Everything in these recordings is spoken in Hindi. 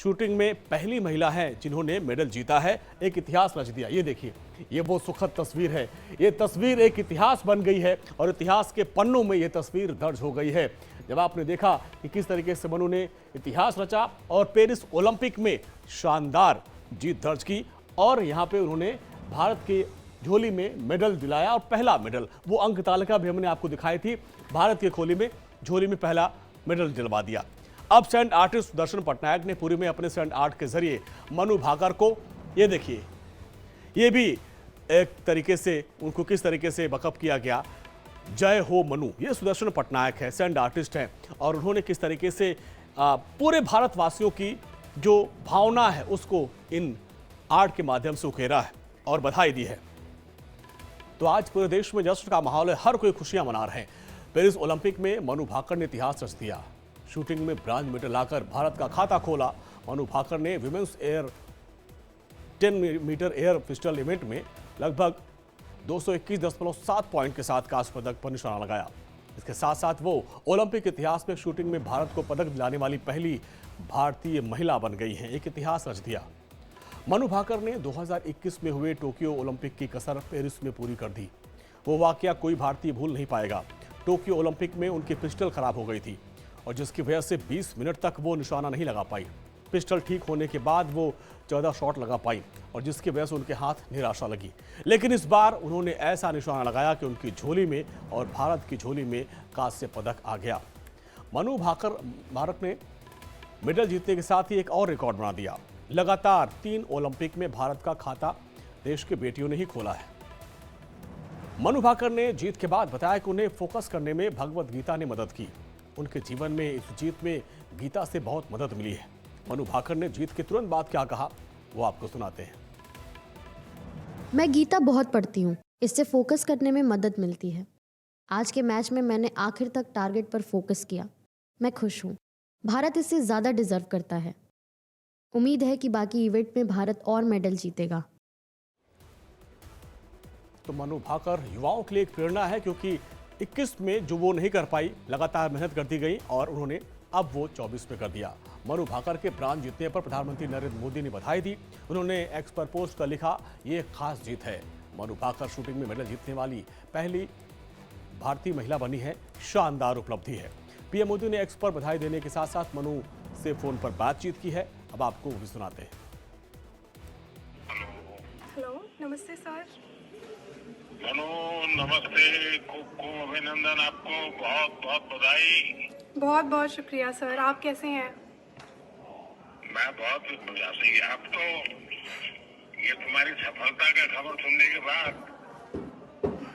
शूटिंग में पहली महिला हैं जिन्होंने मेडल जीता है, एक इतिहास रच दिया। ये देखिए, ये वो सुखद तस्वीर है। ये तस्वीर एक इतिहास बन गई है और इतिहास के पन्नों में ये तस्वीर दर्ज हो गई है। जब आपने देखा कि किस तरीके से मनु ने इतिहास रचा और पेरिस ओलंपिक में शानदार जीत दर्ज की और यहाँ पे उन्होंने भारत के झोली में मेडल दिलाया और पहला मेडल, वो अंक तालिका भी हमने आपको दिखाई थी, भारत के झोली में पहला मेडल दिलवा दिया। अब स्टंट आर्टिस्ट सुदर्शन पटनायक ने पुरी में अपने स्टंट आर्ट के जरिए मनु भाकर को, ये देखिए, ये भी एक तरीके से उनको किस तरीके से बकअप किया गया। जय हो मनु, ये सुदर्शन पटनायक है, स्टंट आर्टिस्ट हैं और उन्होंने किस तरीके से पूरे भारतवासियों की जो भावना है उसको इन आर्ट के माध्यम से उकेरा है और बधाई दी है। तो आज पूरे देश में जश्न का माहौल है, हर कोई खुशियां मना रहे हैं। पेरिस ओलंपिक में मनु भाकर ने इतिहास रच दिया। शूटिंग में ब्रांज मेडल लाकर भारत का खाता खोला। मनु भाकर ने women's air 10 metre air pistol event में लगभग 221.7 पॉइंट के साथ कांस्य पदक पर निशाना लगाया। इसके साथ साथ वो ओलंपिक इतिहास में शूटिंग में भारत को पदक दिलाने वाली पहली भारतीय महिला बन गई हैं। एक इतिहास रच दिया। मनु भाकर ने 2021 में हुए टोक्यो ओलंपिक की कसर पेरिस में पूरी कर दी। वो वाकया कोई भारतीय भूल नहीं पाएगा। टोक्यो ओलंपिक में उनकी पिस्टल खराब हो गई थी और जिसकी वजह से 20 मिनट तक वो निशाना नहीं लगा पाई। पिस्टल ठीक होने के बाद वो 14 शॉट लगा पाई और जिसकी वजह से उनके हाथ निराशा लगी। लेकिन इस बार उन्होंने ऐसा निशाना लगाया कि उनकी झोली में और भारत की झोली में कांस्य पदक आ गया। मनु भाकर भारत ने मेडल जीतने के साथ ही एक और रिकॉर्ड बना दिया। लगातार 3 ओलंपिक में भारत का खाता देश की बेटियों ने ही खोला है। मनु भाकर ने जीत के बाद बताया कि उन्हें फोकस करने में भगवत गीता ने मदद की। उनके जीवन में इस जीत में गीता से बहुत मदद मिली है। मनु भाकर ने जीत के तुरंत बाद क्या कहा, वो आपको सुनाते हैं। मैं गीता बहुत पढ़ती हूँ, इससे फोकस करने में मदद मिलती है। आज के मैच में मैंने आखिर तक टारगेट पर फोकस किया। मैं खुश हूँ। भारत इससे ज़्यादा डिजर्व करता है। उम्मीद है कि बाकी इवेंट में भारत और मेडल जीतेगा। तो मनु भाकर युवाओं के लिए एक प्रेरणा है, क्योंकि 21 में जो वो नहीं कर पाई, लगातार मेहनत करती गई और उन्होंने अब वो 24 में कर दिया। मनु भाकर के ब्रांज जीतने पर प्रधानमंत्री नरेंद्र मोदी ने बधाई दी। उन्होंने एक्स पर पोस्ट कर लिखा, ये एक खास जीत है। मनु भाकर शूटिंग में मेडल जीतने वाली पहली भारतीय महिला बनी है। शानदार उपलब्धि है। पीएम मोदी ने एक्स पर बधाई देने के साथ साथ मनु से फोन पर बातचीत की है। अब आपको वो भी सुनाते हैं। हेलो, नमस्ते सर। मनु नमस्ते, खूब अभिनंदन, आपको बहुत बहुत बधाई। बहुत बहुत शुक्रिया सर। आप कैसे हैं? मैं बहुत बढ़िया से। आप तो ये तुम्हारी सफलता का खबर सुनने के बाद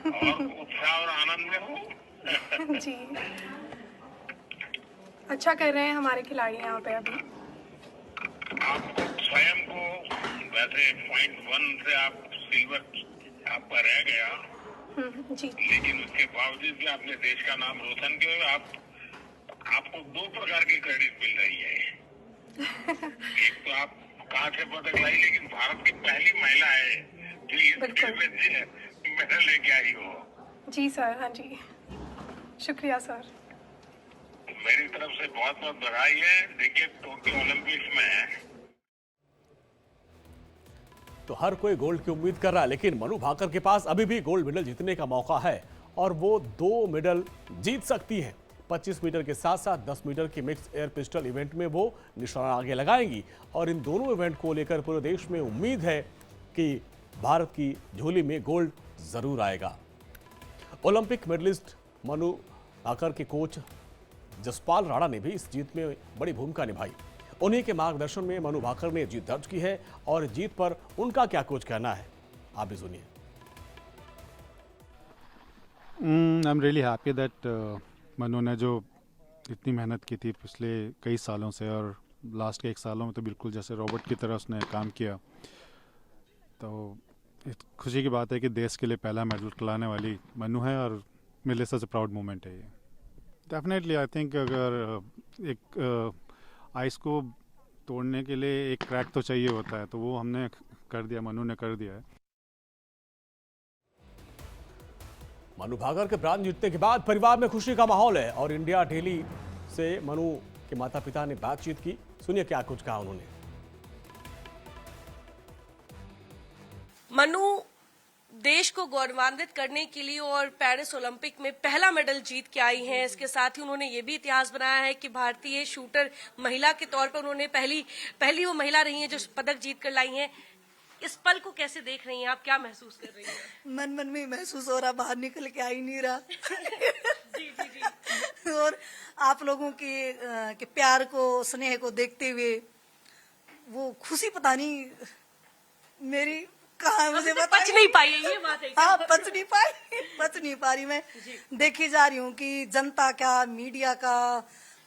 और उत्साह और आनंद में हूँ। जी, अच्छा कर रहे हैं हमारे खिलाड़ी यहाँ पे अभी। आप स्वयं को वैसे पॉइंट 1 से आप सिल्वर आपका रह गया, जी, लेकिन उसके बावजूद भी आपने देश का नाम रोशन किया। आपको 2 प्रकार की क्रेडिट मिल रही है। एक तो आप कांस्य पदक लाई, लेकिन भारत की पहली महिला है जो इस खेल में मेडल लेके आई हो। जी सर। हाँ जी, शुक्रिया सर। मेरी तरफ से बहुत बहुत बधाई है। देखिए, टोक्यो ओलंपिक्स में तो हर कोई गोल्ड की उम्मीद कर रहा है, लेकिन मनु भाकर के पास अभी भी गोल्ड मेडल जीतने का मौका है और वो 2 मेडल जीत सकती हैं। 25 मीटर के साथ साथ 10 मीटर की मिक्स एयर पिस्टल इवेंट में वो निशाना आगे लगाएंगी और इन दोनों इवेंट को लेकर पूरे देश में उम्मीद है कि भारत की झोली में गोल्ड जरूर आएगा। ओलंपिक मेडलिस्ट मनु भाकर के कोच जसपाल राणा ने भी इस जीत में बड़ी भूमिका निभाई। उन्हीं के मार्गदर्शन में मनु भाकर ने जीत दर्ज की है और जीत पर उनका क्या कुछ कहना है, आप भी सुनिए। I am really happy that Manu ने जो इतनी मेहनत की थी पिछले कई सालों से, और लास्ट के 1 सालों में तो बिल्कुल जैसे रोबोट की तरह उसने काम किया। तो खुशी की बात है कि देश के लिए पहला मेडल लाने वाली मनु है और मेरे लिए सबसे प्राउड मोमेंट है ये। डेफिनेटली आई थिंक अगर एक आइस को तोड़ने के लिए एक क्रैक तो चाहिए होता है, तो वो हमने कर दिया, मनु ने कर दिया है। मनु भाकर के ब्रांज जीतने के बाद परिवार में खुशी का माहौल है और इंडिया डेली से मनु कि माता पिता ने बातचीत की। सुनिए क्या कुछ कहा उन्होंने। मनु देश को गौरवान्वित करने के लिए और पेरिस ओलंपिक में पहला मेडल जीत के आई हैं। इसके साथ ही उन्होंने ये भी इतिहास बनाया है कि भारतीय शूटर महिला के तौर पर उन्होंने पहली वो महिला रही हैं जो पदक जीत कर लाई हैं। इस पल को कैसे देख रही हैं आप, क्या महसूस कर रही हैं? मन मन में महसूस हो रहा, बाहर निकल के आ ही नहीं रहा। जी जी जी। और आप लोगों के प्यार को, स्नेह को देखते हुए वो खुशी पता नहीं मेरी कहाँ, मुझे पता पच नहीं पाई है ये बात है। हाँ, पच नहीं पा रही मैं। देखी जा रही हूँ कि जनता का, मीडिया का,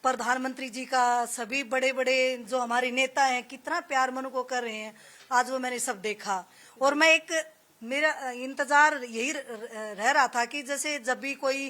प्रधानमंत्री जी का, सभी बड़े बड़े जो हमारे नेता हैं कितना प्यार मनु को कर रहे हैं। आज वो मैंने सब देखा और मैं मेरा इंतजार यही रह रहा था कि जैसे जब भी कोई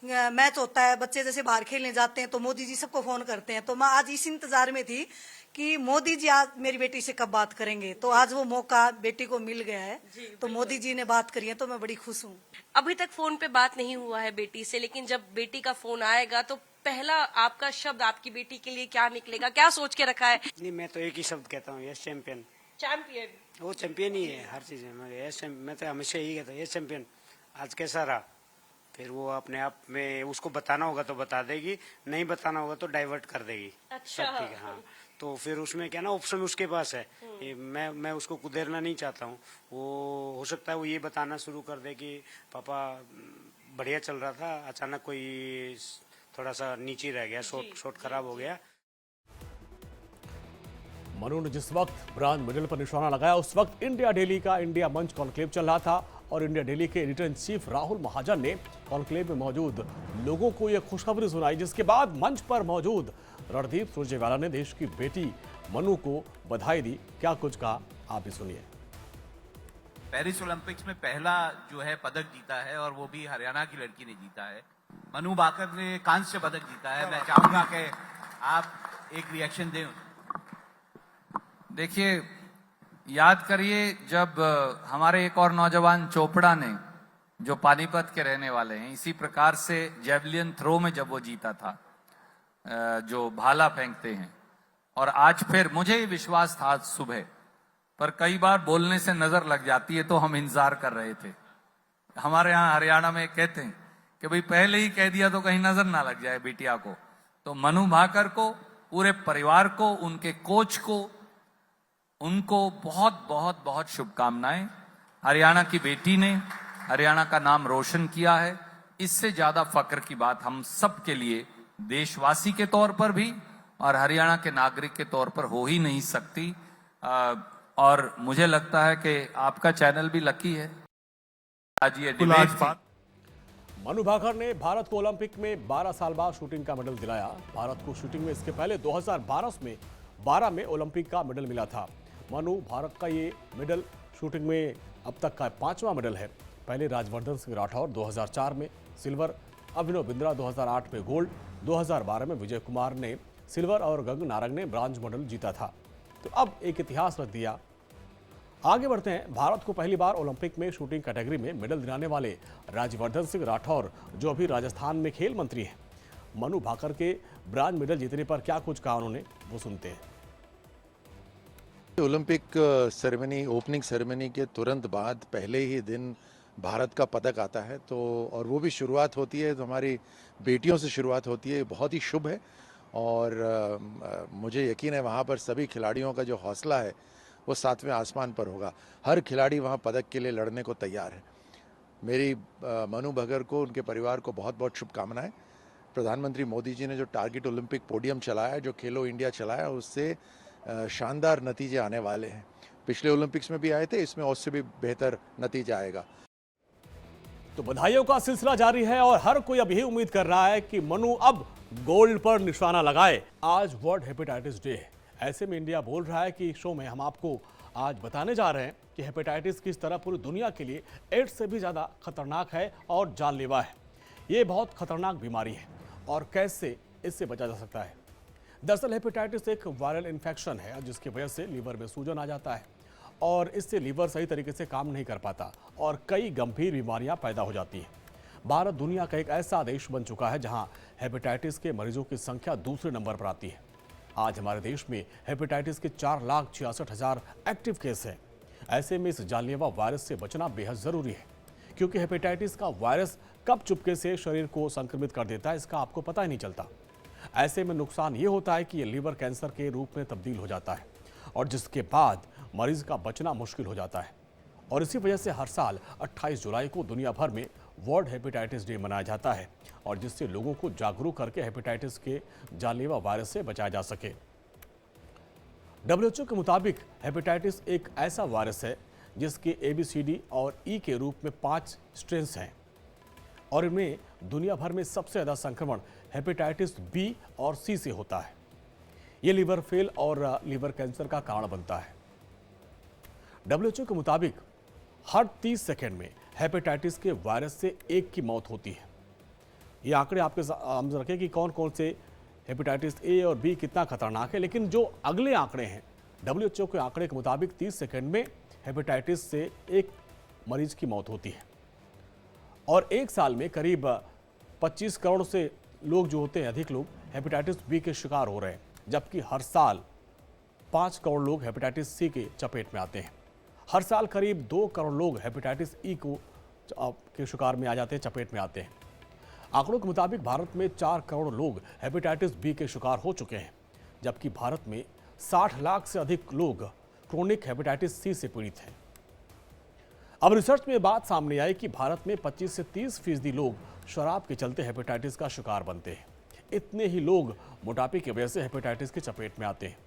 मैच होता है, बच्चे जैसे बाहर खेलने जाते हैं तो मोदी जी सबको फोन करते हैं, तो मैं आज इस इंतजार में थी कि मोदी जी आज मेरी बेटी से कब बात करेंगे। तो आज वो मौका बेटी को मिल गया है, तो मोदी जी ने बात करी है, तो मैं बड़ी खुश हूँ। अभी तक फोन पे बात नहीं हुआ है बेटी से, लेकिन जब बेटी का फोन आएगा तो पहला आपका शब्द आपकी बेटी के लिए क्या निकलेगा, क्या सोच के रखा है? नहीं, मैं तो एक ही शब्द कहता हूँ, यस चैंपियन। चैंपियन, वो चैंपियन ही है हर चीज में। मैं तो हमेशा यही कहता हूँ, यस चैंपियन। आज कैसा रहा, फिर वो अपने आप में उसको बताना होगा तो बता देगी, नहीं बताना होगा तो डाइवर्ट कर देगी। अच्छा। सब ठीक है। हाँ, तो फिर उसमें क्या ना, ऑप्शन उसके पास है। ये मैं उसको कुदेरना नहीं चाहता हूँ। वो हो सकता है वो ये बताना शुरू कर दे कि पापा बढ़िया चल रहा था, अचानक कोई थोड़ा सा नीचे रह गया, शॉट खराब हो गया। मनु ने जिस वक्त ब्रॉन्ज मेडल पर निशाना लगाया उस वक्त इंडिया डेली का इंडिया मंच कॉन्क्लेव चल रहा था और इंडिया डेली के एडिटर इन चीफ राहुल महाजन ने कॉन्क्लेव में मौजूद लोगों को यह खुशखबरी सुनाई, जिसके बाद मंच पर मौजूद रणदीप सुरजेवाला ने देश की बेटी मनु को बधाई दी। क्या कुछ कहा आप भी सुनिए। पेरिस ओलंपिक्स में पहला जो है पदक जीता है और वो भी हरियाणा की लड़की ने जीता है। मनु भाकर ने कांस्य पदक जीता है। मैं चाहूंगा कि आप एक रिएक्शन दें। देखिए, याद करिए जब हमारे एक और नौजवान चोपड़ा ने, जो पानीपत के रहने वाले हैं, इसी प्रकार से जेवलिन थ्रो में जब वो जीता था, जो भाला फेंकते हैं, और आज फिर मुझे ही विश्वास था आज सुबह, पर कई बार बोलने से नजर लग जाती है तो हम इंतजार कर रहे थे। हमारे यहाँ हरियाणा में कहते हैं कि भाई पहले ही कह दिया तो कहीं नजर ना लग जाए बिटिया को। तो मनु भाकर को, पूरे परिवार को, उनके कोच को, उनको बहुत बहुत बहुत शुभकामनाएं। हरियाणा की बेटी ने हरियाणा का नाम रोशन किया है। इससे ज्यादा फक्र की बात हम सब के लिए, देशवासी के तौर पर भी और हरियाणा के नागरिक के तौर पर हो ही नहीं सकती। और मुझे लगता है कि आपका चैनल भी लकी है। आज ये डिबेट थी। मनु भाकर ने भारत को ओलंपिक में 12 साल बाद शूटिंग का मेडल दिलाया। भारत को शूटिंग में इसके पहले 2012 में ओलंपिक का मेडल मिला था। मनु भारत का ये मेडल शूटिंग में अब तक का 5वां मेडल है। पहले राजवर्धन सिंह राठौर 2004 में सिल्वर, अभिनव बिंद्रा 2008 में गोल्ड, 2012 में विजय कुमार ने सिल्वर और गंग नारंग ने ब्रॉन्ज मेडल जीता था। तो अब एक इतिहास रच दिया। आगे बढ़ते हैं। भारत को पहली बार ओलंपिक में शूटिंग कैटेगरी में मेडल दिलाने वाले राजवर्धन सिंह राठौर, जो अभी राजस्थान में खेल मंत्री हैं, मनु भाकर के ब्रॉन्ज मेडल जीतने पर क्या कुछ कहा उन्होंने, वो सुनते हैं। ओलंपिक सेरेमनी, ओपनिंग सेरेमनी के तुरंत बाद पहले ही दिन भारत का पदक आता है, तो और वो भी शुरुआत होती है तो हमारी बेटियों से शुरुआत होती है, बहुत ही शुभ है। और मुझे यकीन है वहाँ पर सभी खिलाड़ियों का जो हौसला है वो 7वें आसमान पर होगा। हर खिलाड़ी वहाँ पदक के लिए लड़ने को तैयार है। मेरी मनु भाकर को, उनके परिवार को बहुत बहुत शुभकामनाएं। प्रधानमंत्री मोदी जी ने जो टारगेट ओलंपिक पोडियम चलाया, जो खेलो इंडिया चलाया, उससे शानदार नतीजे आने वाले हैं। पिछले ओलंपिक्स में भी आए थे, इसमें उससे भी बेहतर नतीजा आएगा। तो बधाइयों का सिलसिला जारी है और हर कोई अब यही उम्मीद कर रहा है कि मनु अब गोल्ड पर निशाना लगाए। आज वर्ल्ड हेपेटाइटिस डे है। ऐसे में इंडिया बोल रहा है कि शो में हम आपको आज बताने जा रहे हैं कि हेपेटाइटिस किस तरह पूरी दुनिया के लिए एड्स से भी ज़्यादा खतरनाक है और जानलेवा है। ये बहुत खतरनाक बीमारी है और कैसे इससे बचा जा सकता है। दरअसल हेपेटाइटिस एक वायरल इन्फेक्शन है जिसकी वजह से लीवर में सूजन आ जाता है और इससे लीवर सही तरीके से काम नहीं कर पाता और कई गंभीर बीमारियां पैदा हो जाती हैं। भारत दुनिया का एक ऐसा देश बन चुका है जहां हेपेटाइटिस के मरीजों की संख्या दूसरे नंबर पर आती है। आज हमारे देश में हेपेटाइटिस के 4,66,000 एक्टिव केस हैं। ऐसे में इस जानलेवा वायरस से बचना बेहद जरूरी है, क्योंकि हेपेटाइटिस का वायरस कब चुपके से शरीर को संक्रमित कर देता है इसका आपको पता ही नहीं चलता। ऐसे में नुकसान ये होता है कि ये लीवर कैंसर के रूप में तब्दील हो जाता है और जिसके बाद मरीज का बचना मुश्किल हो जाता है। और इसी वजह से हर साल 28 जुलाई को दुनिया भर में वर्ल्ड हेपेटाइटिस डे मनाया जाता है, और जिससे लोगों को जागरूक करके हेपेटाइटिस के जानलेवा वायरस से बचाया जा सके। WHO के मुताबिक हेपेटाइटिस एक ऐसा वायरस है जिसके ABCD और E के रूप में 5 स्ट्रेन्स हैं, और इनमें दुनिया भर में सबसे ज़्यादा संक्रमण हेपेटाइटिस B और C से होता है। ये लीवर फेल और लीवर कैंसर का कारण बनता है। WHO के मुताबिक हर 30 सेकेंड में हेपेटाइटिस के वायरस से एक की मौत होती है। ये आंकड़े आपके सामने रखें कि कौन कौन से हेपेटाइटिस A और B कितना खतरनाक है, लेकिन जो अगले आंकड़े हैं WHO के आंकड़े के मुताबिक 30 सेकेंड में हेपेटाइटिस से एक मरीज की मौत होती है, और एक साल में करीब 25 करोड़ से लोग जो होते हैं, अधिक लोग हेपेटाइटिस B के शिकार हो रहे हैं, जबकि हर साल 5 करोड़ लोग हेपेटाइटिस C के चपेट में आते हैं। हर साल करीब 2 करोड़ लोग हेपेटाइटिस E के शिकार में आ जाते हैं, चपेट में आते हैं। आंकड़ों के मुताबिक भारत में 4 करोड़ लोग हेपेटाइटिस B के शिकार हो चुके हैं, जबकि भारत में 60 लाख से अधिक लोग क्रोनिक हेपेटाइटिस C से पीड़ित हैं। अब रिसर्च में बात सामने आई कि भारत में 25 से 30% लोग शराब के चलते हेपेटाइटिस का शिकार बनते हैं। इतने ही लोग मोटापे की वजह से हेपेटाइटिस की चपेट में आते हैं।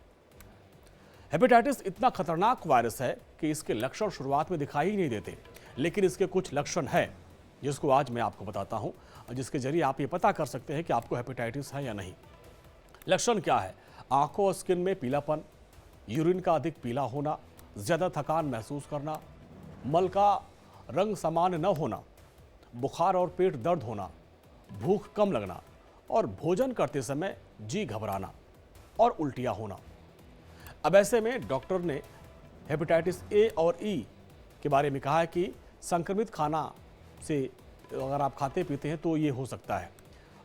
हेपेटाइटिस इतना खतरनाक वायरस है कि इसके लक्षण शुरुआत में दिखाई ही नहीं देते, लेकिन इसके कुछ लक्षण हैं जिसको आज मैं आपको बताता हूं, जिसके जरिए आप ये पता कर सकते हैं कि आपको हेपेटाइटिस है या नहीं। लक्षण क्या है? आंखों और स्किन में पीलापन, यूरिन का अधिक पीला होना, ज्यादा थकान महसूस करना, मल का रंग समान न होना, बुखार और पेट दर्द होना, भूख कम लगना और भोजन करते समय जी घबराना और उल्टियां होना। अब ऐसे में डॉक्टर ने हेपेटाइटिस A और E के बारे में कहा है कि संक्रमित खाना से अगर आप खाते पीते हैं तो ये हो सकता है,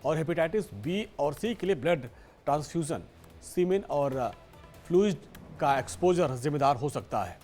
और हेपेटाइटिस B और C के लिए ब्लड ट्रांसफ्यूजन, सीमेन और फ्लूइड का एक्सपोजर जिम्मेदार हो सकता है।